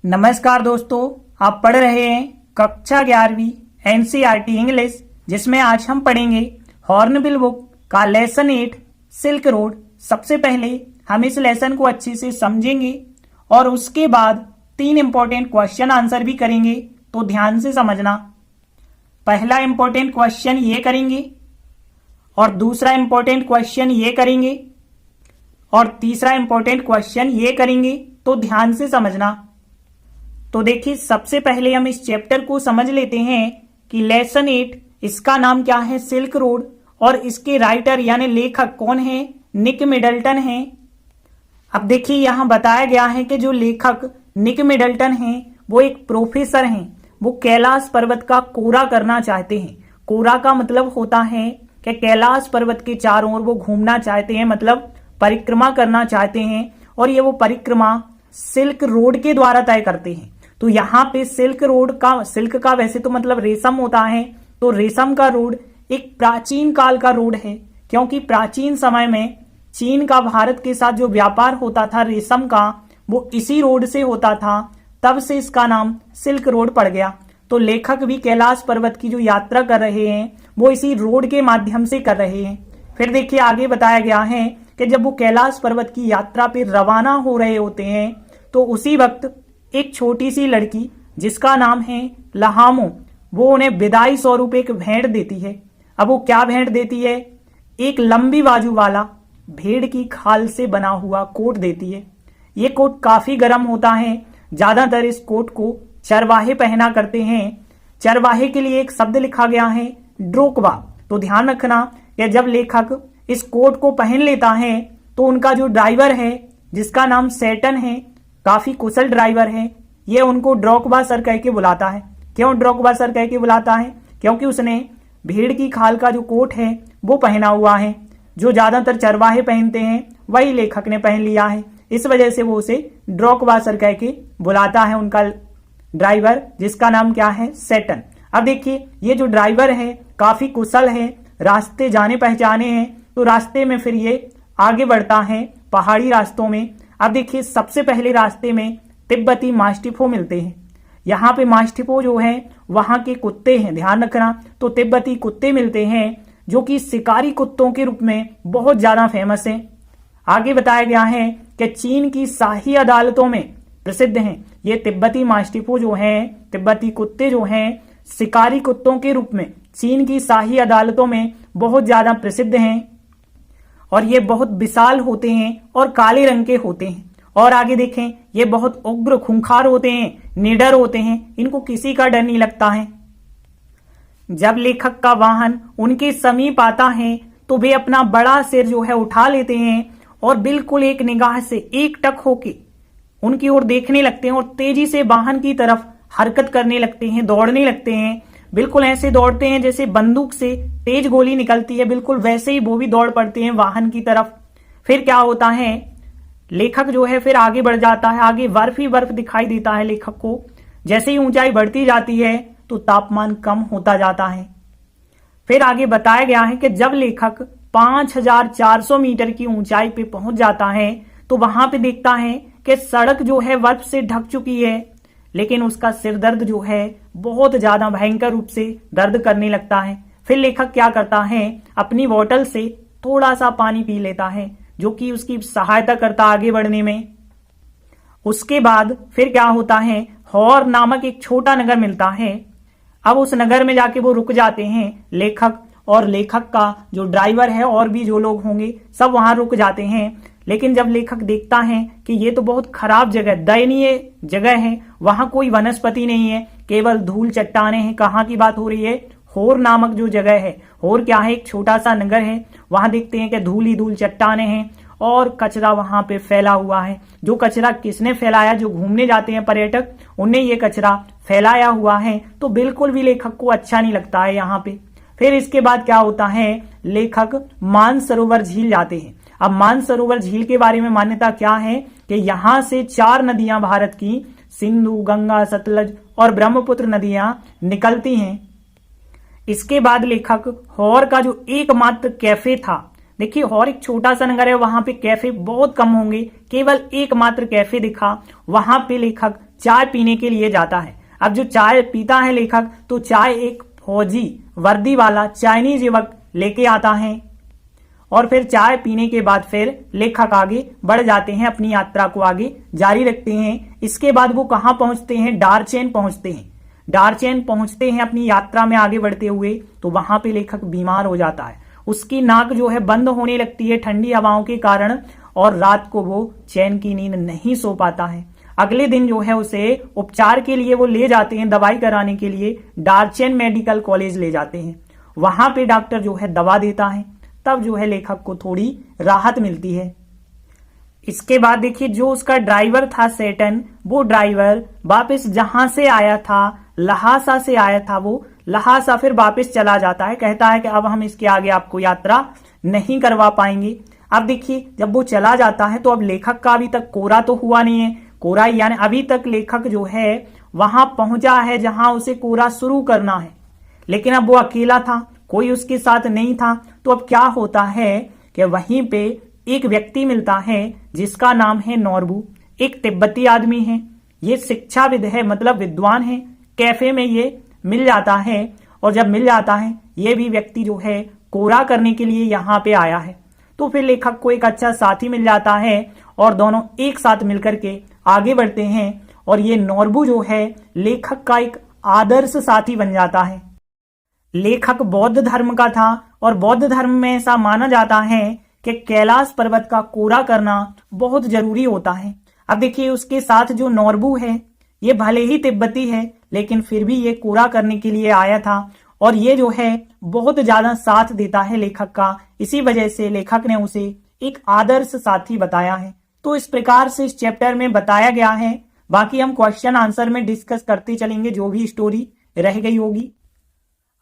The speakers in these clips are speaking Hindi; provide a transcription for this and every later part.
नमस्कार दोस्तों, आप पढ़ रहे हैं कक्षा 11वीं एनसीईआरटी इंग्लिश, जिसमें आज हम पढ़ेंगे हॉर्नबिल बुक का लेसन 8 सिल्क रोड। सबसे पहले हम इस लेसन को अच्छे से समझेंगे और उसके बाद 3 इंपॉर्टेंट क्वेश्चन आंसर भी करेंगे, तो ध्यान से समझना। पहला इंपॉर्टेंट क्वेश्चन ये करेंगे और दूसरा इंपॉर्टेंट क्वेश्चन ये करेंगे और तीसरा इंपॉर्टेंट क्वेश्चन ये करेंगे, तो ध्यान से समझना। तो देखिए, सबसे पहले हम इस चैप्टर को समझ लेते हैं कि लेसन 8 इसका नाम क्या है, सिल्क रोड, और इसके राइटर यानी लेखक कौन है, निक मिडल्टन है। अब देखिए, यहां बताया गया है कि जो लेखक निक मिडल्टन है वो एक प्रोफेसर हैं। वो कैलाश पर्वत का कोरा करना चाहते हैं। कोरा का मतलब होता है कि कैलाश पर्वत के चारों ओर वो घूमना चाहते हैं, मतलब परिक्रमा करना चाहते हैं, और ये वो परिक्रमा सिल्क रोड के द्वारा तय करते हैं। तो यहाँ पे सिल्क रोड का, सिल्क का वैसे तो मतलब रेशम होता है, तो रेशम का रोड एक प्राचीन काल का रोड है, क्योंकि प्राचीन समय में चीन का भारत के साथ जो व्यापार होता था रेशम का, वो इसी रोड से होता था। तब से इसका नाम सिल्क रोड पड़ गया। तो लेखक भी कैलाश पर्वत की जो यात्रा कर रहे हैं वो इसी रोड के माध्यम से कर रहे हैं। फिर देखिए, आगे बताया गया है कि जब वो कैलाश पर्वत की यात्रा पे रवाना हो रहे होते हैं तो उसी वक्त एक छोटी सी लड़की जिसका नाम है लहामो, वो उन्हें विदाई स्वरूप एक भेंट देती है। अब वो क्या भेंट देती है? एक लंबी बाजू वाला भेड़ की खाल से बना हुआ कोट देती है। ये कोट काफी गर्म होता है। ज्यादातर इस कोट को चरवाहे पहना करते हैं। चरवाहे के लिए एक शब्द लिखा गया है, ड्रोकवा। तो ध्यान रखना कि जब लेखक इस कोट को पहन लेता है तो उनका जो ड्राइवर है जिसका नाम सेटन है, काफी कुशल ड्राइवर है, ये उनको ड्रोकवा सर कह के बुलाता है। क्यों ड्रोकवा सर कह के बुलाता है? क्योंकि उसने भेड़ की खाल का जो कोट है वो पहना हुआ है। जो ज्यादातर चरवाहे पहनते हैं वही लेखक ने पहन लिया है, इस वजह से वो उसे ड्रोकवा सर कह के बुलाता है, उनका ड्राइवर जिसका नाम क्या है, सेटन। अब देखिए, ये जो ड्राइवर है काफी कुशल है, रास्ते जाने पहचाने हैं, तो रास्ते में फिर ये आगे बढ़ता है पहाड़ी रास्तों में। अब देखिए, सबसे पहले रास्ते में तिब्बती मास्टिफो मिलते हैं। यहाँ पे मास्टिफो जो है वहां के कुत्ते हैं, ध्यान रखना। तो तिब्बती कुत्ते मिलते हैं जो कि शिकारी कुत्तों के रूप में बहुत ज्यादा फेमस हैं। आगे बताया गया है कि चीन की शाही अदालतों में प्रसिद्ध हैं ये तिब्बती मास्टिफो जो हैं, तिब्बती कुत्ते जो हैं, शिकारी कुत्तों के रूप में चीन की शाही अदालतों में बहुत ज्यादा प्रसिद्ध हैं। और ये बहुत विशाल होते हैं और काले रंग के होते हैं। और आगे देखें, ये बहुत उग्र खूंखार होते हैं, निडर होते हैं, इनको किसी का डर नहीं लगता है। जब लेखक का वाहन उनके समीप आता है तो वे अपना बड़ा सिर जो है उठा लेते हैं और बिल्कुल एक निगाह से एकटक होके उनकी ओर देखने लगते हैं और तेजी से वाहन की तरफ हरकत करने लगते हैं, दौड़ने लगते हैं। बिल्कुल ऐसे दौड़ते हैं जैसे बंदूक से तेज गोली निकलती है, बिल्कुल वैसे ही वो भी दौड़ पड़ते हैं वाहन की तरफ। फिर क्या होता है, लेखक जो है फिर आगे बढ़ जाता है। आगे बर्फ ही बर्फ दिखाई देता है लेखक को। जैसे ही ऊंचाई बढ़ती जाती है तो तापमान कम होता जाता है। फिर आगे बताया गया है कि जब लेखक 5400 मीटर की ऊंचाई पे पहुंच जाता है तो वहां पे देखता है कि सड़क जो है बर्फ से ढक चुकी है, लेकिन उसका सिर दर्द जो है बहुत ज्यादा भयंकर रूप से दर्द करने लगता है। फिर लेखक क्या करता है, अपनी बोतल से थोड़ा सा पानी पी लेता है, जो कि उसकी सहायता करता आगे बढ़ने में। उसके बाद फिर क्या होता है, हॉर नामक एक छोटा नगर मिलता है। अब उस नगर में जाके वो रुक जाते हैं, लेखक और लेखक का जो ड्राइवर है और भी जो लोग होंगे सब वहां रुक जाते हैं। लेकिन जब लेखक देखता है कि ये तो बहुत खराब जगह, दयनीय जगह है, वहां कोई वनस्पति नहीं है, केवल धूल चट्टाने हैं। कहाँ की बात हो रही है? होर नामक जो जगह है। होर क्या है? एक छोटा सा नगर है। वहां देखते हैं कि धूल ही धूल चट्टाने हैं और कचरा वहां पे फैला हुआ है। जो कचरा किसने फैलाया? जो घूमने जाते हैं पर्यटक, उन्हें ये कचरा फैलाया हुआ है। तो बिल्कुल भी लेखक को अच्छा नहीं लगता है यहाँ पे। फिर इसके बाद क्या होता है, लेखक मानसरोवर झील जाते हैं। अब मानसरोवर झील के बारे में मान्यता क्या है कि यहाँ से 4 नदियां भारत की, सिंधु, गंगा, सतलज और ब्रह्मपुत्र नदियां निकलती हैं। इसके बाद लेखक हॉर का जो एकमात्र कैफे था, देखिए हॉर एक छोटा सा नगर है, वहां पे कैफे बहुत कम होंगे, केवल एकमात्र कैफे दिखा। वहां पे लेखक चाय पीने के लिए जाता है। अब जो चाय पीता है लेखक, तो चाय एक फौजी वर्दी वाला चाइनीज युवक लेके आता है और फिर चाय पीने के बाद फिर लेखक आगे बढ़ जाते हैं, अपनी यात्रा को आगे जारी रखते हैं। इसके बाद वो कहाँ पहुंचते हैं? डारचेन पहुंचते हैं। डारचेन पहुंचते हैं अपनी यात्रा में आगे बढ़ते हुए, तो वहां पे लेखक बीमार हो जाता है। उसकी नाक जो है बंद होने लगती है ठंडी हवाओं के कारण, और रात को वो चैन की नींद नहीं सो पाता है। अगले दिन जो है उसे उपचार के लिए वो ले जाते हैं, दवाई कराने के लिए डारचेन मेडिकल कॉलेज ले जाते हैं। वहां पे डॉक्टर जो है दवा देता है, तब जो है लेखक को थोड़ी राहत मिलती है। इसके बाद देखिए, जो उसका ड्राइवर था सेटन, वो ड्राइवर वापस जहां से आया था, लहासा से आया था, वो लहासा फिर वापस चला जाता है। कहता है कि अब हम इसके आगे आपको यात्रा नहीं करवा पाएंगे। अब देखिए, जब वो चला जाता है तो अब लेखक का अभी तक कोरा तो हुआ नहीं है। कोरा यानी अभी तक लेखक जो है वहां पहुंचा है जहां उसे कोरा शुरू करना है, लेकिन अब वो अकेला था, कोई उसके साथ नहीं था। तो अब क्या होता है कि वहीं पे एक व्यक्ति मिलता है जिसका नाम है नॉर्बू। एक तिब्बती आदमी है, ये शिक्षाविद है, मतलब विद्वान है। कैफे में ये मिल जाता है, और जब मिल जाता है ये भी व्यक्ति जो है कोरा करने के लिए यहाँ पे आया है। तो फिर लेखक को एक अच्छा साथी मिल जाता है और दोनों एक साथ मिलकर के आगे बढ़ते हैं, और ये नॉर्बू जो है लेखक का एक आदर्श साथी बन जाता है। लेखक बौद्ध धर्म का था, और बौद्ध धर्म में ऐसा माना जाता है कि कैलाश पर्वत का कोरा करना बहुत जरूरी होता है। अब देखिए, उसके साथ जो नॉर्बू है, ये भले ही तिब्बती है, लेकिन फिर भी ये कोरा करने के लिए आया था, और ये जो है बहुत ज्यादा साथ देता है लेखक का। इसी वजह से लेखक ने उसे एक आदर्श साथी बताया है। तो इस प्रकार से इस चैप्टर में बताया गया है। बाकी हम क्वेश्चन आंसर में डिस्कस करते चलेंगे, जो भी स्टोरी रह गई होगी।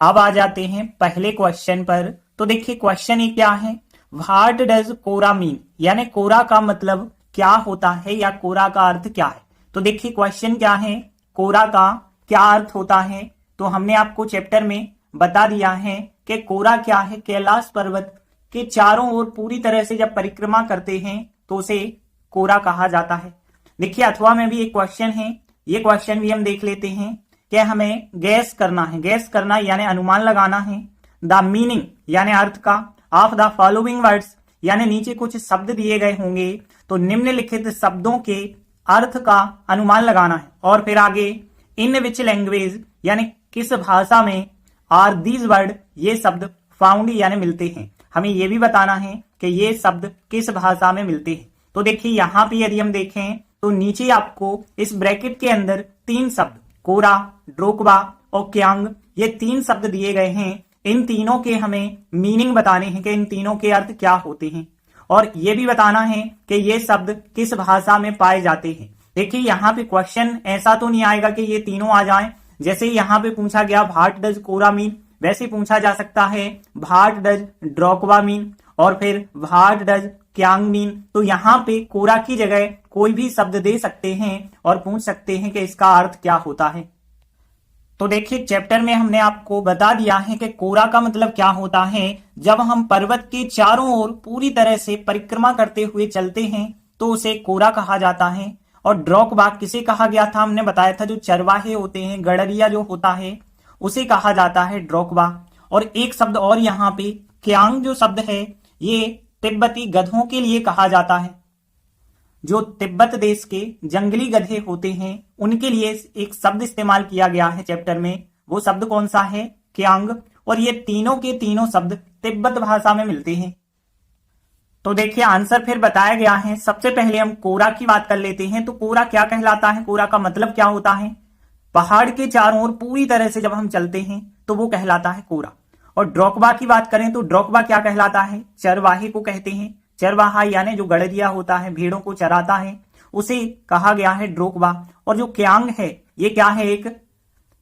अब आ जाते हैं पहले क्वेश्चन पर। तो देखिए, क्वेश्चन ये क्या है? व्हाट डज कोरा मीन, यानी कोरा का मतलब क्या होता है, या कोरा का अर्थ क्या है। तो देखिए, क्वेश्चन क्या है, कोरा का क्या अर्थ होता है। तो हमने आपको चैप्टर में बता दिया है कि कोरा क्या है। कैलाश पर्वत के चारों ओर पूरी तरह से जब परिक्रमा करते हैं तो उसे कोरा कहा जाता है। देखिए, अथवा में भी एक क्वेश्चन है, ये क्वेश्चन भी हम देख लेते हैं कि हमें गैस करना है। गैस करना यानी अनुमान लगाना है। द मीनिंग यानी अर्थ का, ऑफ द फॉलोइंग वर्ड्स यानी नीचे कुछ शब्द दिए गए होंगे, तो निम्नलिखित शब्दों के अर्थ का अनुमान लगाना है। और फिर आगे इन विच लैंग्वेज यानी किस भाषा में आर दीज वर्ड, ये शब्द फाउंड यानी मिलते हैं। हमें ये भी बताना है कि ये शब्द किस भाषा में मिलते हैं। तो देखिए, यहाँ पे यदि हम देखें तो नीचे आपको इस ब्रैकेट के अंदर 3 शब्द कोरा, ड्रोकबा और क्यांग, ये 3 शब्द दिए गए हैं। इन तीनों के हमें मीनिंग बताने हैं कि इन तीनों के अर्थ क्या होते हैं, और ये भी बताना है कि ये शब्द किस भाषा में पाए जाते हैं। देखिए, यहाँ पे क्वेश्चन ऐसा तो नहीं आएगा कि ये तीनों आ जाएं। जैसे यहाँ पे पूछा गया व्हाट डज कोरा मीन, वैसे पूछा जा सकता है व्हाट डज ड्रोकबा मीन, और फिर व्हाट डज क्यांग मीन। तो यहाँ पे कोरा की जगह कोई भी शब्द दे सकते हैं और पूछ सकते हैं कि इसका अर्थ क्या होता है। तो देखिए, चैप्टर में हमने आपको बता दिया है कि कोरा का मतलब क्या होता है। जब हम पर्वत के चारों ओर पूरी तरह से परिक्रमा करते हुए चलते हैं तो उसे कोरा कहा जाता है। और ड्रोकबा किसे कहा गया था, हमने बताया था जो चरवाहे होते हैं, गड़रिया जो होता है, उसे कहा जाता है ड्रोकबा। और एक शब्द और यहाँ पे क्यांग जो शब्द है, ये तिब्बती गधों के लिए कहा जाता है। जो तिब्बत देश के जंगली गधे होते हैं उनके लिए एक शब्द इस्तेमाल किया गया है चैप्टर में। वो शब्द कौन सा है? क्यांग। और ये तीनों के तीनों शब्द तिब्बत भाषा में मिलते हैं। तो देखिए, आंसर फिर बताया गया है। सबसे पहले हम कोरा की बात कर लेते हैं। तो कोरा क्या कहलाता है, कोरा का मतलब क्या होता है? पहाड़ के चारों ओर पूरी तरह से जब हम चलते हैं तो वो कहलाता है कोरा। और ड्रोकबा की बात करें तो ड्रोकबा क्या कहलाता है? चरवाहे को कहते हैं। चरवाहा यानी जो गड़रिया होता है, भेड़ों को चराता है, उसे कहा गया है ड्रोकबा। और जो क्यांग है, ये क्या है? एक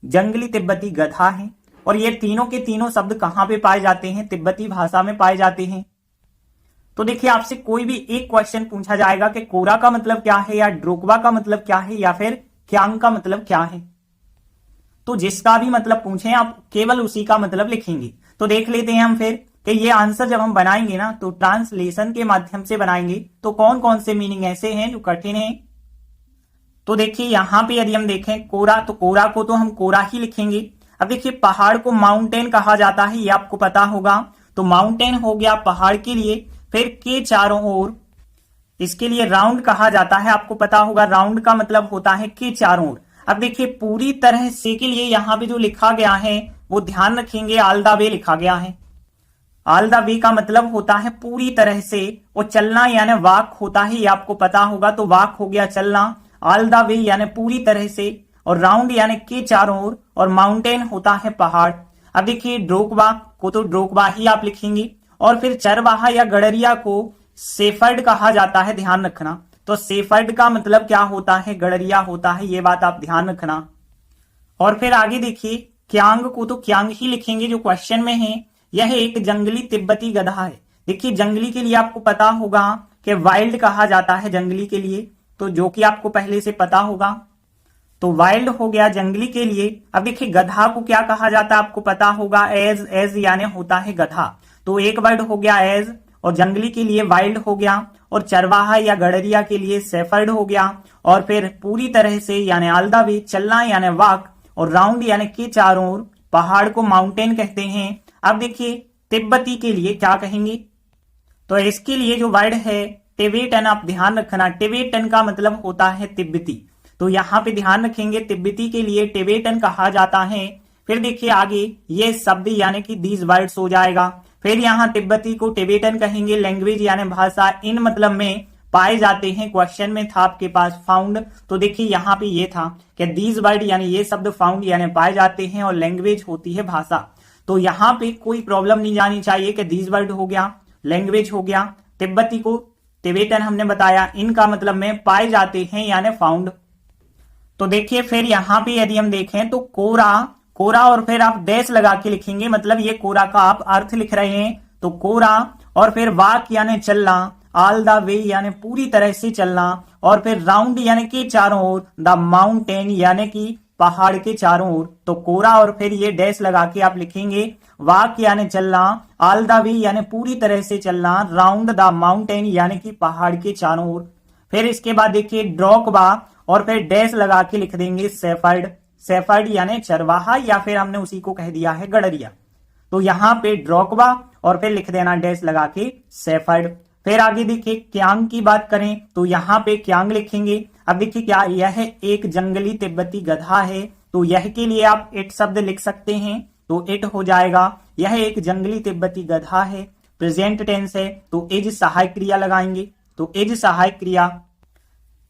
जंगली तिब्बती गधा है। और ये तीनों के तीनों शब्द कहां पे पाए जाते हैं? तिब्बती भाषा में पाए जाते हैं। तो देखिए, आपसे कोई भी एक क्वेश्चन पूछा जाएगा कि कोरा का मतलब क्या है, या ड्रोकबा का मतलब क्या है, या फिर क्यांग का मतलब क्या है। तो जिसका भी मतलब पूछें आप केवल उसी का मतलब लिखेंगे। तो देख लेते हैं हम फिर कि ये आंसर जब हम बनाएंगे ना, तो ट्रांसलेशन के माध्यम से बनाएंगे। तो कौन कौन से मीनिंग ऐसे हैं जो कठिन हैं, तो देखिए यहाँ पे यदि हम देखें कोरा, तो कोरा को तो हम कोरा ही लिखेंगे। अब देखिए पहाड़ को माउंटेन कहा जाता है, ये आपको पता होगा। तो माउंटेन हो गया पहाड़ के लिए। फिर के चारों ओर, इसके लिए राउंड कहा जाता है, आपको पता होगा राउंड का मतलब होता है के चारों ओर। अब देखिए पूरी तरह से के लिए यहाँ पे जो लिखा गया है वो ध्यान रखेंगे, ऑल द वे लिखा गया है। ऑल द वे का मतलब होता है पूरी तरह से, और चलना यानी वॉक होता है, ये आपको पता होगा। तो वॉक हो गया चलना, ऑल द वे यानी पूरी तरह से, और राउंड यानी के चारों ओर, और माउंटेन होता है पहाड़। अब देखिए ड्रोकवा को तो ड्रोकवा ही आप लिखेंगे, और फिर चरवाहा या गडरिया को सेफर्ड कहा जाता है, ध्यान रखना। तो सेफर्ड का मतलब क्या होता है, गडरिया होता है, ये बात आप ध्यान रखना। और फिर आगे देखिए क्यांग को तो क्यांग ही लिखेंगे जो क्वेश्चन में है। यह एक जंगली तिब्बती गधा है। देखिए जंगली के लिए आपको पता होगा कि वाइल्ड कहा जाता है जंगली के लिए, तो जो कि आपको पहले से पता होगा। तो वाइल्ड हो गया जंगली के लिए। अब देखिए गधा को क्या कहा जाता है, आपको पता होगा, एज। एज यानी होता है गधा, तो एक वर्ड हो गया एज, और जंगली के लिए वाइल्ड हो गया, और चरवाहा या गडरिया के लिए सेफर्ड हो गया, और फिर पूरी तरह से यानी ऑल द वे, चलना यानी वॉक, और राउंड यानी के चारों ओर, पहाड़ को माउंटेन कहते हैं। अब देखिए तिब्बती के लिए क्या कहेंगे, तो इसके लिए जो वर्ड है टिबेटन, आप ध्यान रखना। टिबेटन का मतलब होता है तिब्बती, तो यहाँ पे ध्यान रखेंगे तिब्बती के लिए टिबेटन कहा जाता है। फिर देखिए आगे ये शब्द यानी कि दीज वर्ड्स हो जाएगा। फिर यहाँ तिब्बती को टिबेटन कहेंगे, लैंग्वेज यानी भाषा, इन मतलब में पाए जाते हैं। क्वेश्चन में था आपके पास फाउंड, तो देखिए यहाँ पे ये था कि दीज वर्ड यानी ये शब्द फाउंड यानी पाए जाते हैं, और लैंग्वेज होती है भाषा। तो यहाँ पे कोई प्रॉब्लम नहीं जानी चाहिए कि दीज वर्ड हो गया, लैंग्वेज हो गया। तिब्बती को टिबेटन हमने बताया, इनका मतलब में पाए जाते हैं यानी फाउंड। तो देखिए फिर यहाँ पे यदि हम देखें तो कोरा, कोरा और फिर आप डैश लगा के लिखेंगे, मतलब ये कोरा का आप अर्थ लिख रहे हैं। तो कोरा और फिर वॉक यानी चलना, ऑल द वे यानी पूरी तरह से चलना, और फिर राउंड यानी कि चारों ओर, द माउंटेन यानी कि पहाड़ के चारों ओर। तो कोरा और फिर ये डैश लगा के आप लिखेंगे, वॉक यानी चलना, ऑल द वे यानी पूरी तरह से चलना, राउंड द माउंटेन यानी कि पहाड़ के चारों ओर। फिर इसके बाद देखिए ड्रॉकबा और फिर डैश लगा के लिख देंगे सेफर्ड। सेफर्ड यानी चरवाहा, या फिर हमने उसी को कह दिया है गडरिया। तो यहाँ पे ड्रॉकबा और फिर लिख देना डैश लगा के सेफर्ड। फिर आगे देखिए क्यांग की बात करें तो यहाँ पे क्यांग लिखेंगे। अब देखिए क्या यह एक जंगली तिब्बती गधा है, तो यह के लिए आप इट शब्द लिख सकते हैं, तो इट हो जाएगा। यह एक जंगली तिब्बती गधा है, प्रेजेंट टेंस है, तो इज सहायक क्रिया लगाएंगे। तो इज सहायक क्रिया,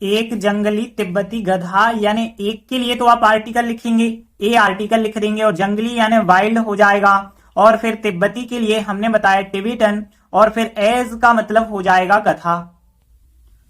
एक जंगली तिब्बती गधा यानी एक के लिए तो आप आर्टिकल लिखेंगे, ए आर्टिकल लिख देंगे, और जंगली यानी वाइल्ड हो जाएगा। और फिर तिब्बती के लिए हमने बताया टिबेटन, और फिर एज का मतलब हो जाएगा गधा।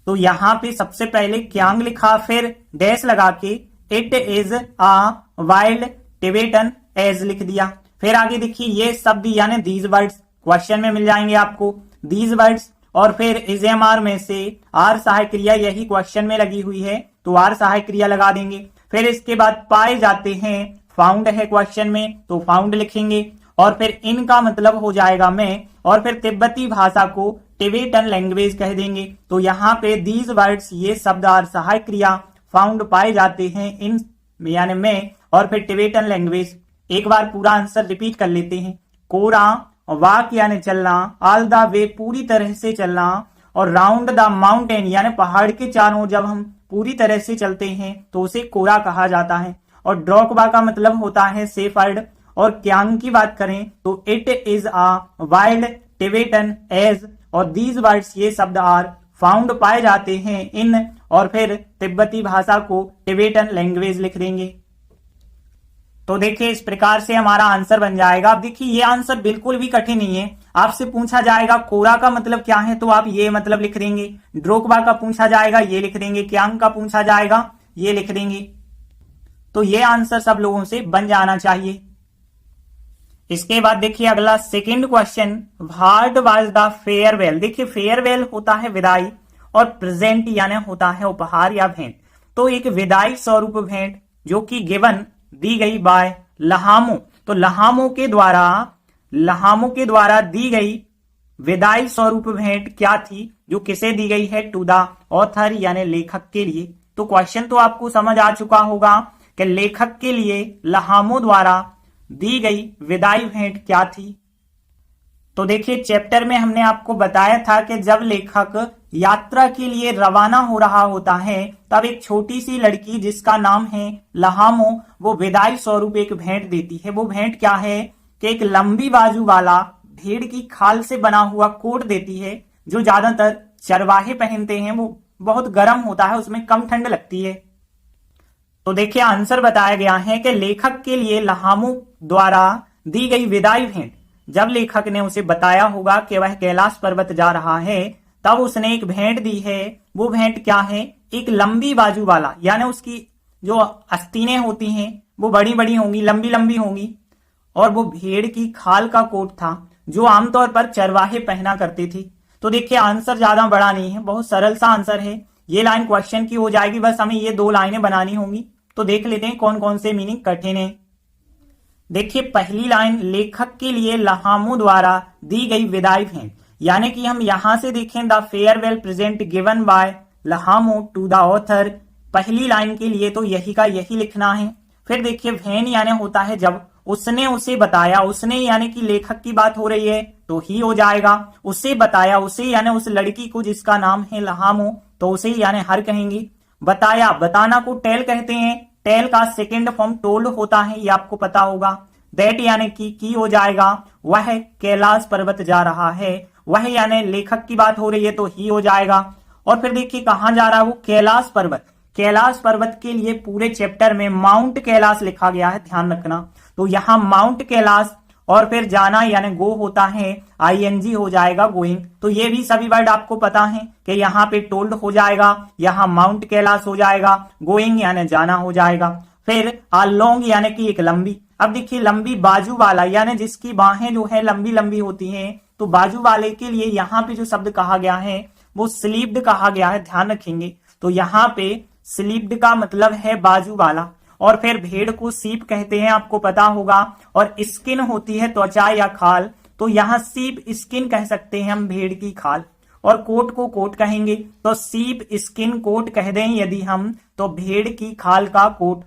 तो यहाँ पे सबसे पहले क्यांग लिखा, फिर डैश लगा के it is a wild Tibetan ass लिख दिया। फिर आगे देखिए ये शब्द यानी दीज वर्ड्स क्वेश्चन में मिल जाएंगे आपको, दीज वर्ड्स, और फिर इजेमआर में से आर सहायक क्रिया, यही क्वेश्चन में लगी हुई है, तो आर सहायक क्रिया लगा देंगे। फिर इसके बाद पाए जाते हैं, फाउंड है क्वेश्चन में, तो फाउंड लिखेंगे, और फिर इनका मतलब हो जाएगा मैं, और फिर तिब्बती भाषा को टिबेटन लैंग्वेज कह देंगे। तो यहाँ पे दीज वर्ड्स, ये शब्द आर सहायक क्रिया, फाउंड पाए जाते हैं इन यानी में, और फिर टिबेटन लैंग्वेज। एक बार पूरा आंसर रिपीट कर लेते हैं। कोरा वॉक यानी चलना, ऑल द वे पूरी तरह से चलना, और राउंड द माउंटेन यानी पहाड़ के चारों जब हम पूरी तरह से चलते हैं तो उसे कोरा कहा जाता है। और ड्रॉकबा का मतलब होता है सेफर्ड। और क्यांग की बात करें तो it is a wild Tibetan ass, और दीज वर्ड्स, ये शब्द आर फाउंड पाए जाते हैं इन, और फिर तिब्बती भाषा को टिबेटन लैंग्वेज लिख देंगे। तो देखिए इस प्रकार से हमारा आंसर बन जाएगा। अब देखिए ये आंसर बिल्कुल भी कठिन नहीं है। आपसे पूछा जाएगा कोरा का मतलब क्या है, तो आप ये मतलब लिख देंगे। ड्रोकबा का पूछा जाएगा, ये लिख देंगे। क्यांग का पूछा जाएगा, ये लिख देंगे। तो ये आंसर सब लोगों से बन जाना चाहिए। इसके बाद देखिए अगला second question, what was the farewell. देखिए फेयरवेल होता है विदाई, और प्रेजेंट यानी होता है उपहार या भेंट। तो एक विदाई स्वरूप भेंट जो कि गिवन दी गई बाय लहामो, तो लहामो के द्वारा दी गई विदाई स्वरूप भेंट क्या थी, जो किसे दी गई है, टू द ऑथर यानी लेखक के लिए। तो क्वेश्चन तो आपको समझ आ चुका होगा कि लेखक के लिए लहामो द्वारा दी गई विदाई भेंट क्या थी। तो देखिए चैप्टर में हमने आपको बताया था कि जब लेखक यात्रा के लिए रवाना हो रहा होता है तब एक छोटी सी लड़की जिसका नाम है लहामो वो विदाई स्वरूप एक भेंट देती है। वो भेंट क्या है कि एक लंबी बाजू वाला भेड़ की खाल से बना हुआ कोट देती है जो ज्यादातर चरवाहे पहनते हैं। वो बहुत गर्म होता है, उसमें कम ठंड लगती है। तो देखिए आंसर बताया गया है कि लेखक के लिए लहामो द्वारा दी गई विदाई भेंट, जब लेखक ने उसे बताया होगा कि वह कैलाश पर्वत जा रहा है तब उसने एक भेंट दी है। वो भेंट क्या है, एक लंबी बाजू वाला, यानी उसकी जो आस्तीनें होती हैं वो बड़ी बड़ी होंगी, लंबी लंबी होंगी, और वो भेड़ की खाल का कोट था जो आमतौर पर चरवाहे पहना करते थे। तो देखिए आंसर ज्यादा बड़ा नहीं है, बहुत सरल सा आंसर है। ये लाइन क्वेश्चन की हो जाएगी, बस हमें ये 2 लाइनें बनानी होंगी। तो देख लेते हैं कौन कौन से मीनिंग कठिन है। देखिए पहली लाइन, लेखक के लिए लहामो द्वारा दी गई विदाई भेंट, यानी कि हम यहां से देखें the farewell present given by Lhamo to the author, पहली लाइन के लिए तो यही का यही लिखना है। फिर देखिए भेंट यानी होता है जब उसने उसे बताया, उसने यानी कि लेखक की बात हो रही है तो ही हो जाएगा। उसे बताया, उसे यानी उस लड़की को जिसका नाम है लहामो, तो उसे यानी हर कहेंगे। बताया, बताना को टेल कहते हैं, टेल का सेकेंड फॉर्म टोल्ड होता है, ये आपको पता होगा। दैट यानी कि की हो जाएगा, वह कैलाश पर्वत जा रहा है, वह यानी लेखक की बात हो रही है तो ही हो जाएगा। और फिर देखिए कहां जा रहा है वो, कैलाश पर्वत। कैलाश पर्वत के लिए पूरे चैप्टर में माउंट कैलाश लिखा गया है, ध्यान रखना। तो यहां माउंट कैलाश और फिर जाना यानी गो होता है, आईएनजी हो जाएगा गोइंग। तो ये भी सभी वर्ड आपको पता है कि यहाँ पे टोल्ड हो जाएगा, यहाँ माउंट कैलाश हो जाएगा, गोइंग यानी जाना हो जाएगा। फिर अलोंग यानी कि एक लंबी। अब देखिए लंबी बाजू वाला यानी जिसकी बाहें जो है लंबी लंबी होती हैं, तो बाजू वाले के लिए यहाँ पे जो शब्द कहा गया है वो स्लीप्ड कहा गया है, ध्यान रखेंगे। तो यहाँ पे स्लीप्ड का मतलब है बाजू वाला। और फिर भेड़ को सीप कहते हैं, आपको पता होगा। और स्किन होती है त्वचा या खाल, तो यहाँ सीप स्किन कह सकते हैं हम भेड़ की खाल। और कोट को कोट कहेंगे तो सीप स्किन कोट कह दें यदि हम, तो भेड़ की खाल का कोट।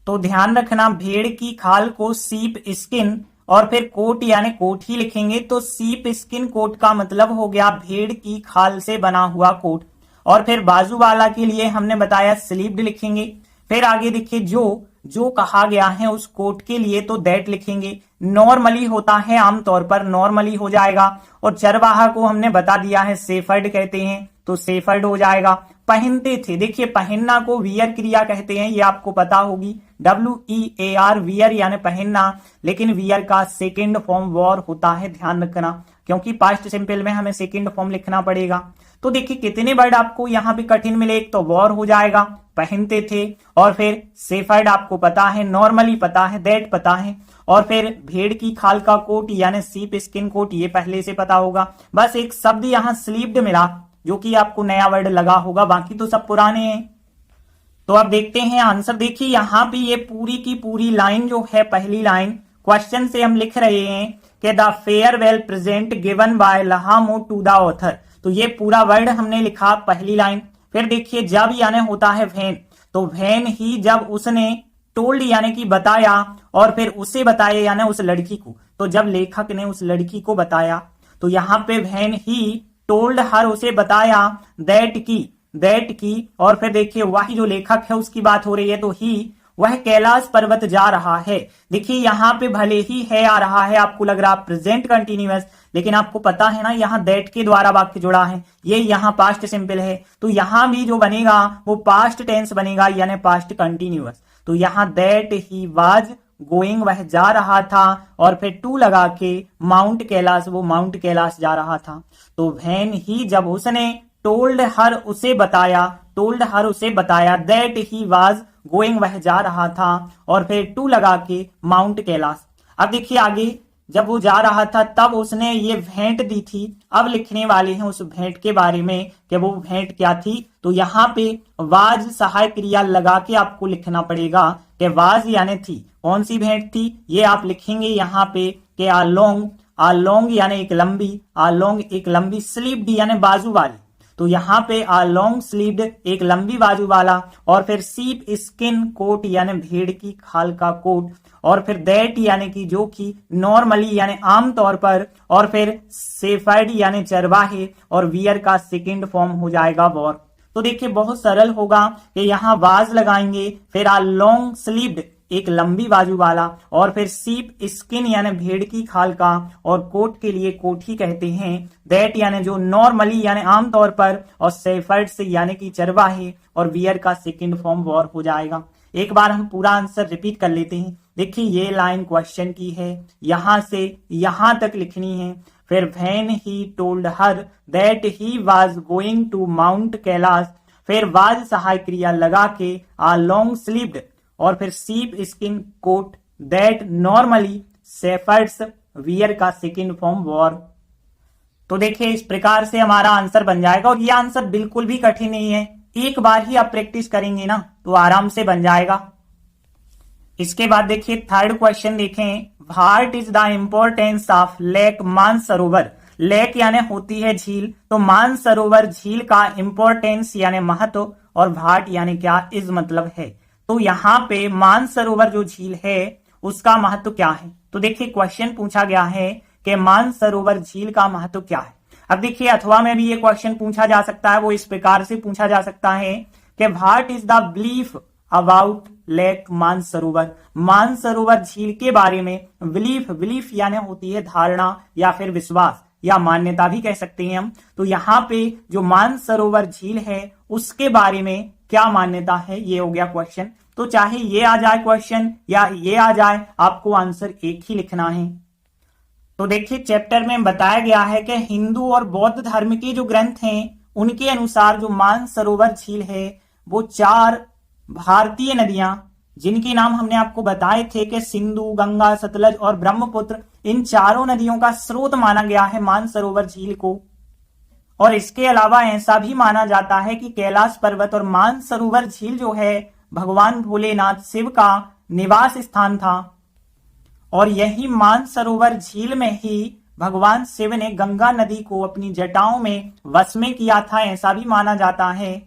तो ध्यान रखना भेड़ की खाल को सीप स्किन और फिर कोट यानी कोट ही लिखेंगे। तो सीप स्किन कोट का मतलब हो गया भेड़ की खाल से बना हुआ कोट। और फिर बाजू वाला के लिए हमने बताया स्लीप्ड लिखेंगे। फिर आगे देखिए जो कहा गया है उस कोट के लिए तो दैट लिखेंगे। नॉर्मली होता है आमतौर पर, नॉर्मली हो जाएगा। और चरवाहा को हमने बता दिया है सेफर्ड कहते हैं, तो सेफर्ड हो जाएगा। पहनते थे, देखिए पहनना को वियर क्रिया कहते हैं, ये आपको पता होगी। WEAR वियर यानी पहनना, लेकिन वियर का सेकेंड फॉर्म वॉर होता है, ध्यान रखना, क्योंकि पास्ट सिंपल में हमें सेकेंड फॉर्म लिखना पड़ेगा। तो देखिए कितने वर्ड आपको यहाँ पे कठिन मिले, एक तो वॉर हो जाएगा, पहनते थे, और फिर सेफर्ड आपको पता है, नॉर्मली पता है, दैट पता है, और फिर भेड़ की खाल का कोट यानी सीप स्किन कोट, ये पहले से पता होगा। बस एक शब्द यहाँ स्लीप्ड मिला जो कि आपको नया वर्ड लगा होगा, बाकी तो सब पुराने हैं। तो अब देखते हैं आंसर। देखिए यहाँ पे ये पूरी की पूरी लाइन जो है, पहली लाइन क्वेश्चन से हम लिख रहे हैं कि the farewell present given by Lhamo to the author, तो ये पूरा वर्ड हमने लिखा पहली लाइन। फिर देखिए जब यानी होता है वैन, तो वैन ही जब उसने टोल्ड यानी कि बताया, और फिर उसे बताया यानी उस लड़की को, तो जब लेखक ने उस लड़की को बताया तो यहाँ पे वैन ही टोल्ड हर, उसे बताया, दैट की, और फिर देखिए वही जो लेखक है उसकी बात हो रही है, तो ही वह कैलाश पर्वत जा रहा है। देखिए यहाँ पे भले ही है आ रहा है, आपको लग रहा प्रेजेंट कंटिन्यूअस, लेकिन आपको पता है ना यहाँ दैट के द्वारा वाक्य जुड़ा है, ये यहाँ पास्ट सिंपल है, तो यहाँ भी जो बनेगा वो पास्ट टेंस बनेगा यानी पास्ट कंटिन्यूअस। तो यहाँ दैट ही वाज गोइंग, वह जा रहा था, और फिर टू लगा के माउंट कैलाश, वो माउंट कैलाश जा रहा था। तो वैन ही जब उसने टोल्ड हर उसे बताया, दैट ही वाज गोइंग, वह जा रहा था, और फिर टू लगा के माउंट कैलाश। अब देखिए आगे जब वो जा रहा था तब उसने ये भेंट दी थी। अब लिखने वाले हैं उस भेंट के बारे में कि वो भेंट क्या थी। तो यहाँ पे वाज सहाय क्रिया लगा के आपको लिखना पड़ेगा कि वाज यानी थी, कौन सी भेंट थी ये आप लिखेंगे यहाँ पे कि अलोंग यानी एक लंबी, अलोंग एक लंबी, स्लीप्ड यानी बाजू वाली। तो यहाँ पे लॉन्ग स्लीव्ड एक लंबी बाजू वाला, और फिर सीप स्किन कोट यानी भेड़ की खाल का कोट, और फिर दैट यानी कि जो कि नॉर्मली यानी आमतौर पर, और फिर शेफर्ड यानी चरवाहे, और वियर का सेकंड फॉर्म हो जाएगा वॉर। तो देखिए बहुत सरल होगा कि यहाँ वाज लगाएंगे, फिर लॉन्ग स्लीव्ड एक लंबी बाजू वाला, और फिर सीप स्किन यानी भेड़ की खाल का, और कोट के लिए कोट ही कहते हैं, दैट यानी जो नॉर्मली यानी आमतौर पर, और शेफर्ड्स यानी कि चरवाहे, और वियर का सेकंड फॉर्म वॉर हो जाएगा। एक बार हम पूरा आंसर रिपीट कर लेते हैं। देखिए ये लाइन क्वेश्चन की है, यहां से यहां तक लिखनी है। फिर when he told her that he was going to Mount Kailash, फिर वाज सहाय क्रिया लगा के लॉन्ग स्लीव्ड, और फिर सीप skin coat that normally shepherd's wear का सेकंड फॉर्म वॉर। तो देखिए इस प्रकार से हमारा आंसर बन जाएगा, और ये आंसर बिल्कुल भी कठिन नहीं है, एक बार ही आप प्रैक्टिस करेंगे ना तो आराम से बन जाएगा। इसके बाद देखिए थर्ड क्वेश्चन देखें, what is the importance of lake Mansarovar. Lake यानी होती है झील, तो मानसरोवर झील का इंपॉर्टेंस यानी महत्व, और व्हाट यानी क्या इस मतलब है। तो यहाँ पे मानसरोवर जो झील है उसका महत्व क्या है। तो देखिए क्वेश्चन पूछा गया है कि मानसरोवर झील का महत्व क्या है। अब देखिए अथवा में भी ये क्वेश्चन पूछा जा सकता है, वो इस प्रकार से पूछा जा सकता है कि what is the belief about lake Mansarovar. Mansarovar झील के बारे में बिलीफ यानी होती है धारणा या फिर विश्वास या मान्यता भी कह सकते हैं हम। तो यहाँ पे जो मानसरोवर झील है उसके बारे में क्या मान्यता है, ये हो गया क्वेश्चन। तो चाहे ये आ जाए क्वेश्चन या ये आ जाए, आपको आंसर एक ही लिखना है। तो देखिए चैप्टर में बताया गया है कि हिंदू और बौद्ध धर्म के जो ग्रंथ हैं उनके अनुसार जो मानसरोवर झील है वो 4 भारतीय नदियां, जिनके नाम हमने आपको बताए थे कि सिंधु, गंगा, सतलज और ब्रह्मपुत्र, इन चारों नदियों का स्रोत माना गया है मानसरोवर झील को। और इसके अलावा ऐसा भी माना जाता है कि कैलाश पर्वत और मानसरोवर झील जो है भगवान भोलेनाथ शिव का निवास स्थान था, और यही मानसरोवर झील में ही भगवान शिव ने गंगा नदी को अपनी जटाओं में वश में किया था, ऐसा भी माना जाता है।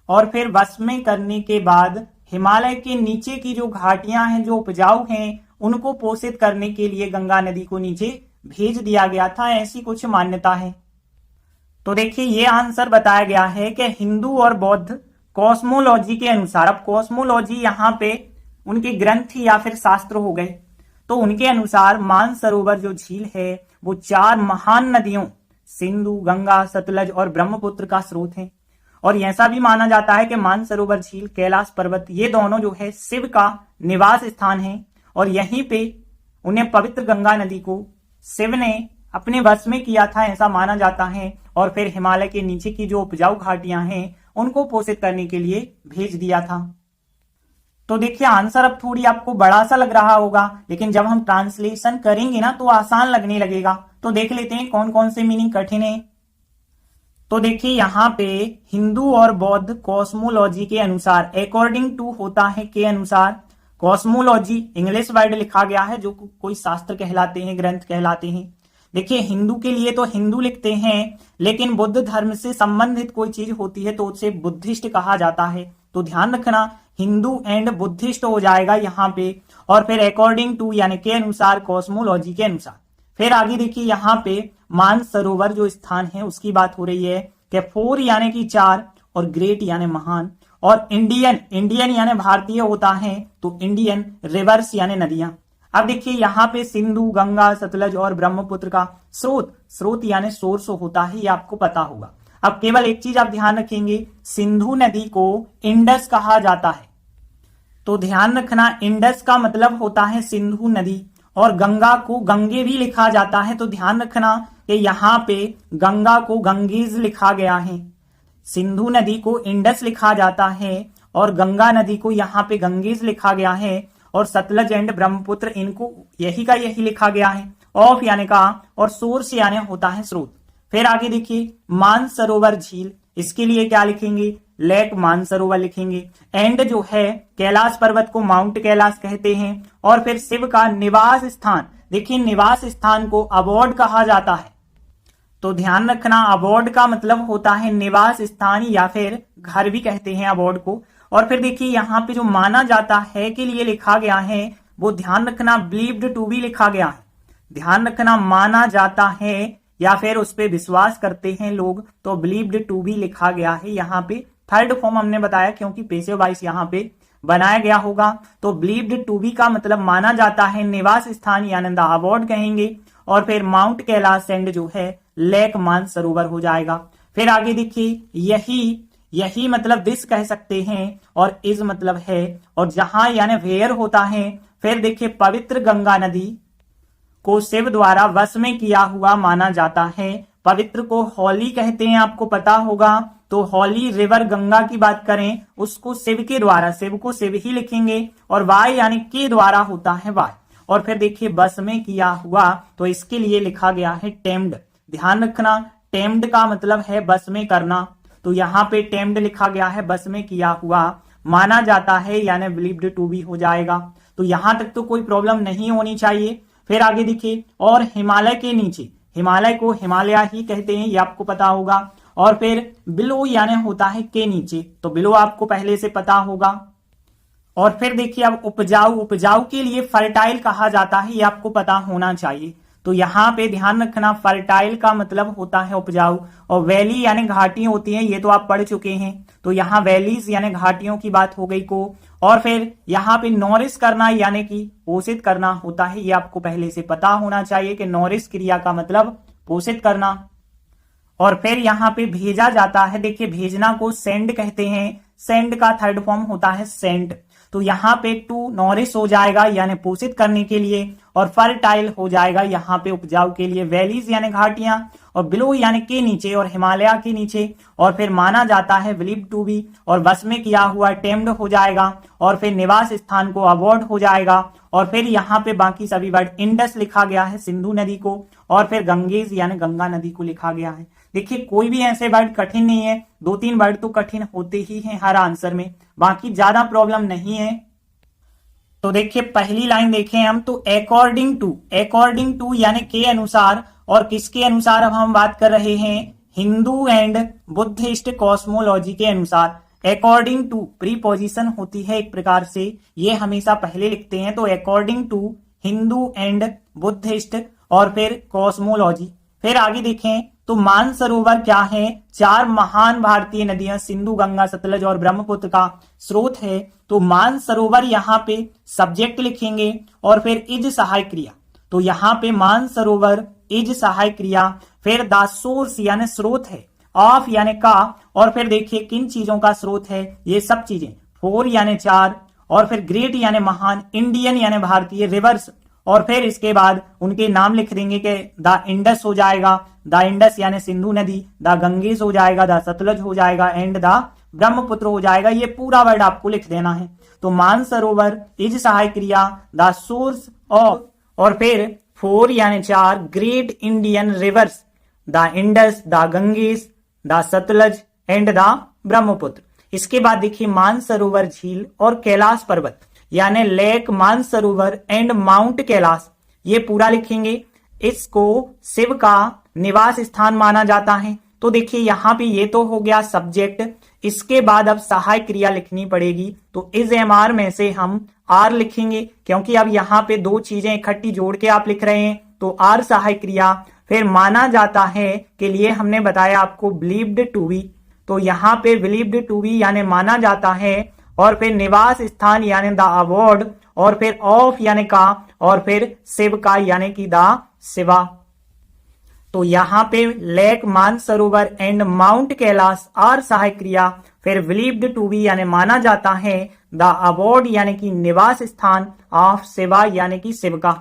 और फिर वश में करने के बाद हिमालय के नीचे की जो घाटियां हैं जो उपजाऊ हैं उनको पोषित करने के लिए गंगा नदी को नीचे भेज दिया गया था, ऐसी कुछ मान्यता है। तो देखिए ये आंसर बताया गया है कि हिंदू और बौद्ध कॉस्मोलॉजी के अनुसार, अब कॉस्मोलॉजी यहाँ पे उनके ग्रंथ या फिर शास्त्र हो गए, तो उनके अनुसार मानसरोवर जो झील है वो 4 महान नदियों सिंधु, गंगा, सतलज और ब्रह्मपुत्र का स्रोत है। और ऐसा भी माना जाता है कि मानसरोवर झील, कैलाश पर्वत, ये दोनों जो है शिव का निवास स्थान है, और यहीं पे उन्हें पवित्र गंगा नदी को शिव ने अपने वश में किया था, ऐसा माना जाता है। और फिर हिमालय के नीचे की जो उपजाऊ घाटियां हैं उनको पोषित करने के लिए भेज दिया था। तो देखिए आंसर अब थोड़ी आपको बड़ा सा लग रहा होगा, लेकिन जब हम ट्रांसलेशन करेंगे ना तो आसान लगने लगेगा। तो देख लेते हैं कौन कौन से मीनिंग कठिन है। तो देखिए यहाँ पे हिंदू और बौद्ध कॉस्मोलॉजी के अनुसार, अकॉर्डिंग टू होता है के अनुसार, कॉस्मोलॉजी इंग्लिश वर्ड लिखा गया है जो कोई शास्त्र कहलाते हैं, ग्रंथ कहलाते हैं। देखिए हिंदू के लिए तो हिंदू लिखते हैं, लेकिन बुद्ध धर्म से संबंधित कोई चीज होती है तो उसे बुद्धिस्ट कहा जाता है। तो ध्यान रखना हिंदू एंड बुद्धिस्ट हो जाएगा यहाँ पे। और फिर अकॉर्डिंग टू यानी के अनुसार, कॉस्मोलॉजी के अनुसार। फिर आगे देखिए यहाँ पे मानसरोवर जो स्थान है उसकी बात हो रही है कि 4 यानी कि 4, और ग्रेट यानी महान, और इंडियन यानी भारतीय होता है, तो इंडियन रिवर्स यानी नदियां। अब देखिए यहाँ पे सिंधु, गंगा, सतलज और ब्रह्मपुत्र का स्रोत यानी सोर्स होता है, ये आपको पता होगा। अब केवल एक चीज आप ध्यान रखेंगे, सिंधु नदी को इंडस कहा जाता है। तो ध्यान रखना इंडस का मतलब होता है सिंधु नदी, और गंगा को गंगे भी लिखा जाता है। तो ध्यान रखना कि यहाँ पे गंगा को गंगेज लिखा गया है, सिंधु नदी को इंडस लिखा जाता है, और गंगा नदी को यहाँ पे गंगेज लिखा गया है, और सतलज एंड ब्रह्मपुत्र इनको यही का यही लिखा गया है। ऑफ यानी का, और सोर्स यानी होता है स्रोत। फिर आगे देखिए मानसरोवर झील, इसके लिए क्या लिखेंगे, लेक मानसरोवर लिखेंगे। एंड जो है कैलाश पर्वत को माउंट कैलाश कहते हैं, और फिर शिव का निवास स्थान, देखिए निवास स्थान को अबोर्ड कहा जाता है। तो ध्यान रखना अबोर्ड का मतलब होता है निवास स्थान या फिर घर भी कहते हैं अबोर्ड को। और फिर देखिए यहाँ पे जो माना जाता है के लिए लिखा गया है वो ध्यान रखना बिलीव्ड टू बी लिखा गया है। ध्यान रखना माना जाता है या फिर उस पर विश्वास करते हैं लोग तो बिलीव्ड टू बी लिखा गया है। यहाँ पे थर्ड फॉर्म हमने बताया क्योंकि पेसिव वॉइस यहाँ पे बनाया गया होगा। तो बिलीव्ड टू बी का मतलब माना जाता है निवास स्थान यानी द अबोर्ड कहेंगे। और फिर माउंट कैलाश एंड जो है लेक मानसरोवर हो जाएगा। फिर आगे देखिए यही मतलब दिस कह सकते हैं और इज मतलब है और जहां यानी वेयर होता है। फिर देखिए पवित्र गंगा नदी को शिव द्वारा वश में किया हुआ माना जाता है। पवित्र को हॉली कहते हैं, आपको पता होगा। तो हॉली रिवर गंगा की बात करें उसको शिव के द्वारा, शिव को शिव ही लिखेंगे और वाय यानी के द्वारा होता है वाय। और फिर देखिए बस में किया हुआ तो इसके लिए लिखा गया है टेम्ड। ध्यान रखना टेम्ड का मतलब है बस में करना। तो यहाँ पे टेम्ड लिखा गया है बस में किया हुआ माना जाता है यानी बिलीव्ड टू बी हो जाएगा। तो यहां तक तो कोई प्रॉब्लम नहीं होनी चाहिए। फिर आगे देखिए और हिमालय के नीचे, हिमालय को हिमालय ही कहते हैं ये आपको पता होगा। और फिर बिलो यानी होता है के नीचे, तो बिलो आपको पहले से पता होगा। और फिर देखिए अब उपजाऊ, उपजाऊ के लिए फर्टाइल कहा जाता है ये आपको पता होना चाहिए। तो यहाँ पे ध्यान रखना फर्टाइल का मतलब होता है उपजाऊ। और वैली यानी घाटी होती है ये तो आप पढ़ चुके हैं। तो यहाँ वैलीज यानी घाटियों की बात हो गई को। और फिर यहाँ पे नॉरिश करना यानी कि पोषित करना होता है ये आपको पहले से पता होना चाहिए कि नॉरिश क्रिया का मतलब पोषित करना। और फिर यहाँ पे भेजा जाता है, देखिए भेजना को सेंड कहते हैं। सेंड का थर्ड फॉर्म होता है सेंट। तो यहाँ पे टू नॉरिश हो जाएगा यानी पोषित करने के लिए और फर्टाइल हो जाएगा यहाँ पे उपजाऊ के लिए। वैलीज यानी घाटियां और बिलो यानी के नीचे और हिमालय के नीचे। और फिर माना जाता है बिलीव टू बी और बस में किया हुआ टेम्ड हो जाएगा। और फिर निवास स्थान को अवॉर्ड हो जाएगा। और फिर यहाँ पे बाकी सभी वर्ड इंडस लिखा गया है सिंधु नदी को। और फिर गंगेज यानी गंगा नदी को लिखा गया है। देखिए कोई भी ऐसे वर्ड कठिन नहीं है, 2-3 वर्ड तो कठिन होते ही हैं हर आंसर में, बाकी ज्यादा प्रॉब्लम नहीं है। तो देखिए पहली लाइन देखें हम तो अकॉर्डिंग टू यानी के अनुसार। और किसके अनुसार अब हम बात कर रहे हैं हिंदू एंड बुद्धिस्ट कॉस्मोलॉजी के अनुसार। अकॉर्डिंग टू प्रीपोजिशन होती है एक प्रकार से, ये हमेशा पहले लिखते हैं। तो according to Hindu and Buddhist और फिर कॉस्मोलॉजी। फिर आगे देखें तो मानसरोवर क्या है, 4 महान भारतीय नदियां सिंधु गंगा सतलज और ब्रह्मपुत्र का स्रोत है। तो मानसरोवर यहाँ पे सब्जेक्ट लिखेंगे और फिर इज सहायक क्रिया। तो यहाँ पे मानसरोवर इज सहायक क्रिया। फिर द सोर्स यानी स्रोत है, ऑफ यानी का। और फिर देखिए किन चीजों का स्रोत है ये सब चीजें, 4 यानी 4। और फिर ग्रेट यानी महान, इंडियन यानी भारतीय, रिवर्स। और फिर इसके बाद उनके नाम लिख देंगे कि द इंडस हो जाएगा, द इंडस यानी सिंधु नदी, द गंगेज हो जाएगा, द सतलज हो जाएगा एंड द ब्रह्मपुत्र हो जाएगा। ये पूरा वर्ड आपको लिख देना है। तो मानसरोवर इज सहायक क्रिया, द सोर्स ऑफ, और फिर 4 यानी 4 great Indian rivers, the Indus, the Ganges, the Sutlej and the Brahmaputra. इसके बाद देखिए मानसरोवर झील और कैलाश पर्वत यानी lake Mansarovar and Mount Kailash, ये पूरा लिखेंगे। इसको शिव का निवास स्थान माना जाता है। तो देखिए यहाँ पे ये तो हो गया सब्जेक्ट। इसके बाद अब सहायक क्रिया लिखनी पड़ेगी। तो इज एमआर में से हम आर लिखेंगे क्योंकि अब यहाँ पे 2 चीजें इकट्ठी जोड़ के आप लिख रहे हैं। तो आर सहायक क्रिया। फिर माना जाता है के लिए हमने बताया आपको बिलीव्ड टू बी। तो यहाँ पे बिलीव्ड टू बी यानी माना जाता है। और फिर निवास स्थान यानी द अवॉर्ड। और फिर ऑफ यानी का। और फिर शिव का यानी कि द शिवा। तो यहाँ पे lake Mansarovar and Mount Kailash are सहायक क्रिया। फिर बिलीव्ड टू बी यानी माना जाता है, द अवॉर्ड यानी कि निवास स्थान, ऑफ शिवा यानी कि शिव का।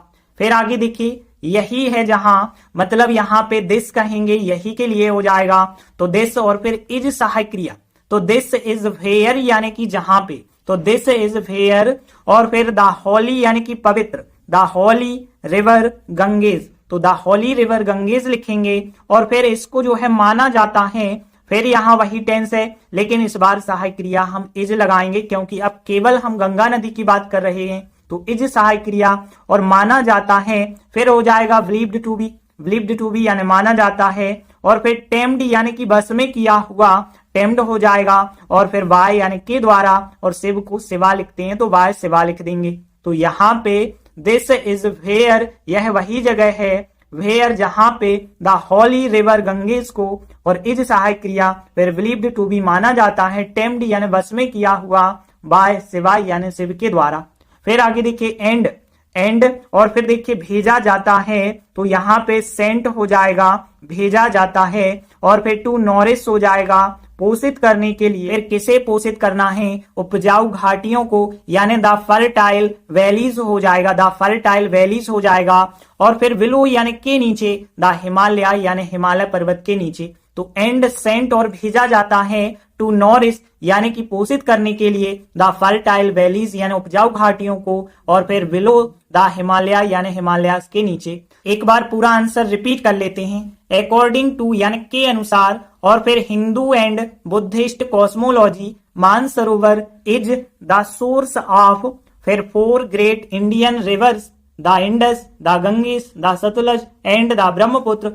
फिर आगे देखिए यही है जहां, मतलब यहाँ पे दिस कहेंगे, यही के लिए हो जाएगा। तो दिस और फिर इज सहायक क्रिया। तो दिस इज वेयर यानी कि जहां पे। तो दिस इज वेयर। और फिर द होली यानी कि पवित्र, द होली रिवर गंगेज। तो द होली रिवर गंगेज लिखेंगे। और फिर इसको जो है माना जाता है। फिर यहाँ वही टेंस है लेकिन इस बार सहायक क्रिया हम इज लगाएंगे क्योंकि अब केवल हम गंगा नदी की बात कर रहे हैं। तो इज सहायक क्रिया और माना जाता है। फिर हो जाएगा believed to be. Believed to be यानी माना जाता है, और फिर टेम्ड यानी कि बस में किया हुआ टेम्ड हो जाएगा, और फिर बाय यानी के द्वारा, और शिव को शिवा लिखते हैं तो बाय शिवा लिख देंगे। तो यहाँ पे दिस इज वेयर, यह वही जगह है, वेयर जहां पे द हॉली रिवर गंगेज को, और इज सहायक क्रिया फिर बिलीव्ड टू बी माना जाता है, टेम्ड यानी बस में किया हुआ, बाय शिवा यानी शिव के द्वारा। फिर आगे देखिए एंड, और फिर देखिए भेजा जाता है, तो यहाँ पे सेंट हो जाएगा, भेजा जाता है, और फिर टू नॉरिश हो जाएगा, पोषित करने के लिए। फिर किसे पोषित करना है, उपजाऊ घाटियों को, यानी द फर्टाइल वैलीज हो जाएगा, द फर्टाइल वैलीज हो जाएगा, और फिर विलो यानी के नीचे, द हिमालय यानी हिमालय पर्वत के नीचे। तो एंड सेंट और भेजा जाता है, टू नॉरिश यानी कि पोषित करने के लिए, द फर्टाइल वैलीज यानी उपजाऊ घाटियों को, और फिर विलो द हिमालय यानी हिमालयास के नीचे। एक बार पूरा आंसर रिपीट कर लेते हैं। अकॉर्डिंग टू यानी के अनुसार, और फिर Hindu and Buddhist cosmology, Mansarovar is the source of, फिर 4 great Indian rivers, the Indus, the Ganges, the Sutlej and the Brahmaputra.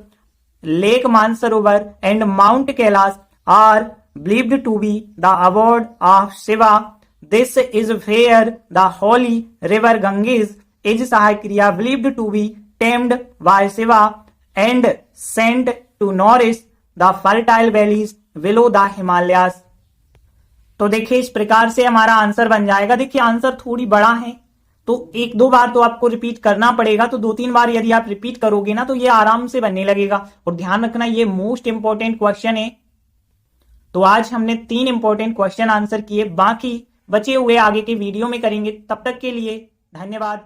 Lake Mansarovar and Mount Kailash are believed to be the abode of Shiva. This is where the holy river Ganges is सहायक क्रिया believed to be tamed by Shiva and sent to nourish the fertile valleys below the Himalayas. तो देखिए इस प्रकार से हमारा आंसर बन जाएगा। देखिए आंसर थोड़ी बड़ा है, तो 1-2 बार तो आपको रिपीट करना पड़ेगा, तो 2-3 बार यदि आप रिपीट करोगे ना तो ये आराम से बनने लगेगा। और ध्यान रखना ये मोस्ट इंपॉर्टेंट क्वेश्चन है। तो आज हमने 3 इंपॉर्टेंट क्वेश्चन आंसर किए, बाकी बचे हुए आगे के वीडियो में करेंगे। तब तक के लिए धन्यवाद।